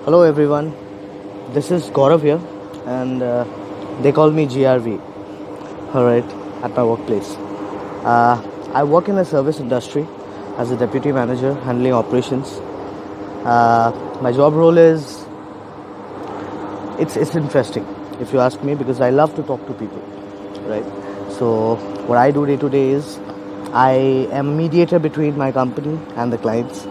Hello everyone, this is Gaurav here and they call me GRV, alright, at my workplace. I work in the service industry as a deputy manager handling operations. My job role is, it's interesting if you ask me because I love to talk to people, right? So what I do day to day is I am a mediator between my company and the clients,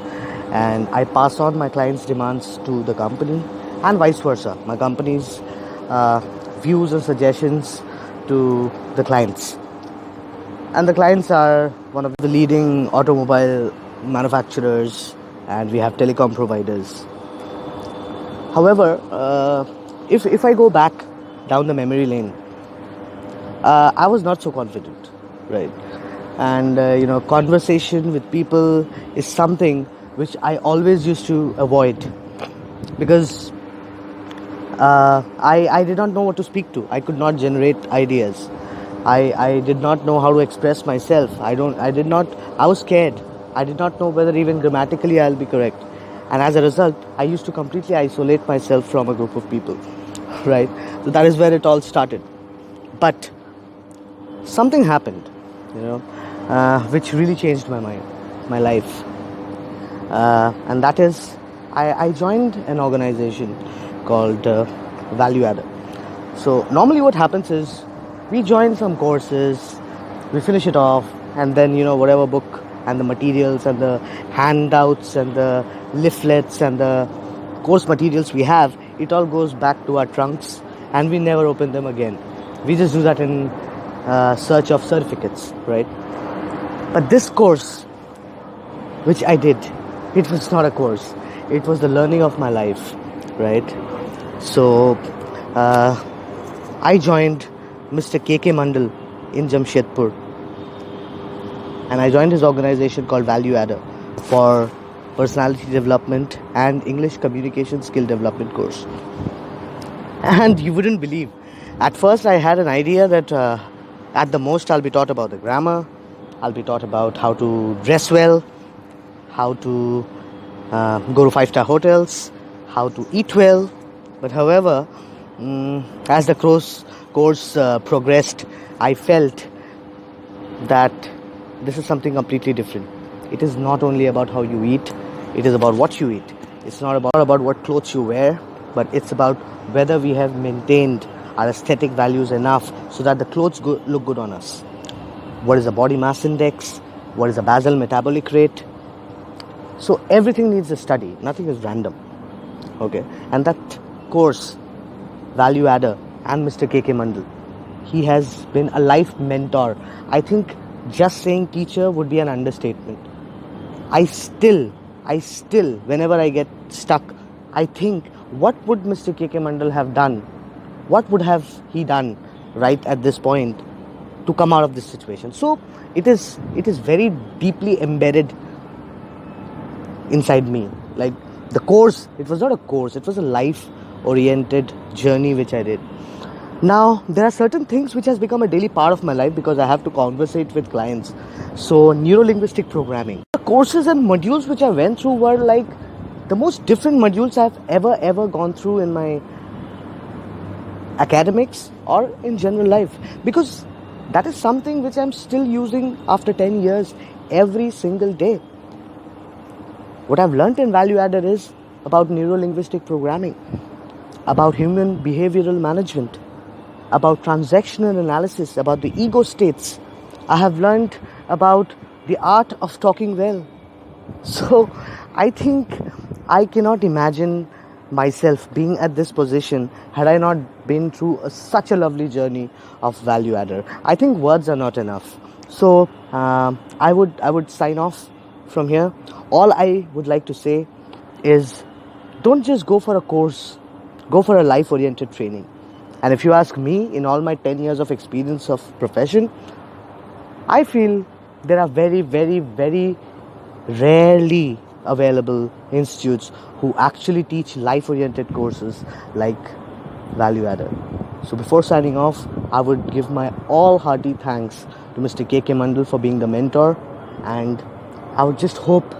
and I pass on my clients' demands to the company and vice versa. My company's views and suggestions to the clients. And the clients are one of the leading automobile manufacturers, and we have telecom providers. However, if I go back down the memory lane, I was not so confident, right? And conversation with people is something which I always used to avoid because I did not know what to speak to. I could not generate ideas. I did not know how to express myself. I was scared. I did not know whether even grammatically I'll be correct. And as a result, I used to completely isolate myself from a group of people, right? So that is where it all started. But something happened, which really changed my mind, my life. And that is, I joined an organization called Value Adder. So normally what happens is we join some courses, we finish it off, and then whatever book and the materials and the handouts and the leaflets and the course materials we have, it all goes back to our trunks and we never open them again. We just do that in search of certificates, right? But this course which I did, it was not a course, it was the learning of my life, right? So I joined Mr. KK Mandal in Jamshedpur, and I joined his organization called Value Adder for personality development and English communication skill development course. And you wouldn't believe, at first I had an idea that at the most I'll be taught about the grammar, I'll be taught about how to dress well, how to go to 5-star hotels, how to eat well. But however, as the course progressed, I felt that this is something completely different. It is not only about how you eat, it is about what you eat. It's not about what clothes you wear, but it's about whether we have maintained our aesthetic values enough so that the clothes look good on us. What is the body mass index? What is the basal metabolic rate? So everything needs a study. Nothing is random. Okay, and that course, Value Adder and Mr. KK Mandal, he has been a life mentor. I think just saying teacher would be an understatement. I still, whenever I get stuck, I think, what would Mr. KK Mandal have done? What would have he done right at this point to come out of this situation? So it is very deeply embedded inside me. Like the course, it was not a course, it was a life-oriented journey which I did. Now, there are certain things which has become a daily part of my life because I have to conversate with clients. So, neuro-linguistic programming. The courses and modules which I went through were like the most different modules I've ever gone through in my academics or in general life. Because that is something which I'm still using after 10 years every single day. What I've learned in Value Adder is about neuro-linguistic programming, about human behavioral management, about transactional analysis, about the ego states. I have learned about the art of talking well. So I think I cannot imagine myself being at this position had I not been through such a lovely journey of Value Adder. I think words are not enough. So I would sign off from here. All I would like to say is, don't just go for a course, go for a life-oriented training. And if you ask me, in all my 10 years of experience of profession, I feel there are very, very, very rarely available institutes who actually teach life-oriented courses like Value Adder. So before signing off, I would give my all-hearty thanks to Mr. KK Mandal for being the mentor, and I would just hope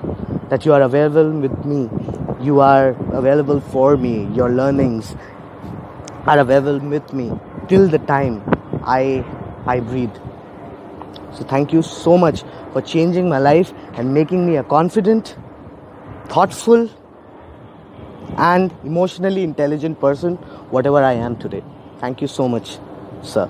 that you are available with me You are available for me. Your learnings are available with me till the time I breathe. So thank you so much for changing my life and making me a confident, thoughtful, and emotionally intelligent person, whatever I am today. Thank you so much, sir.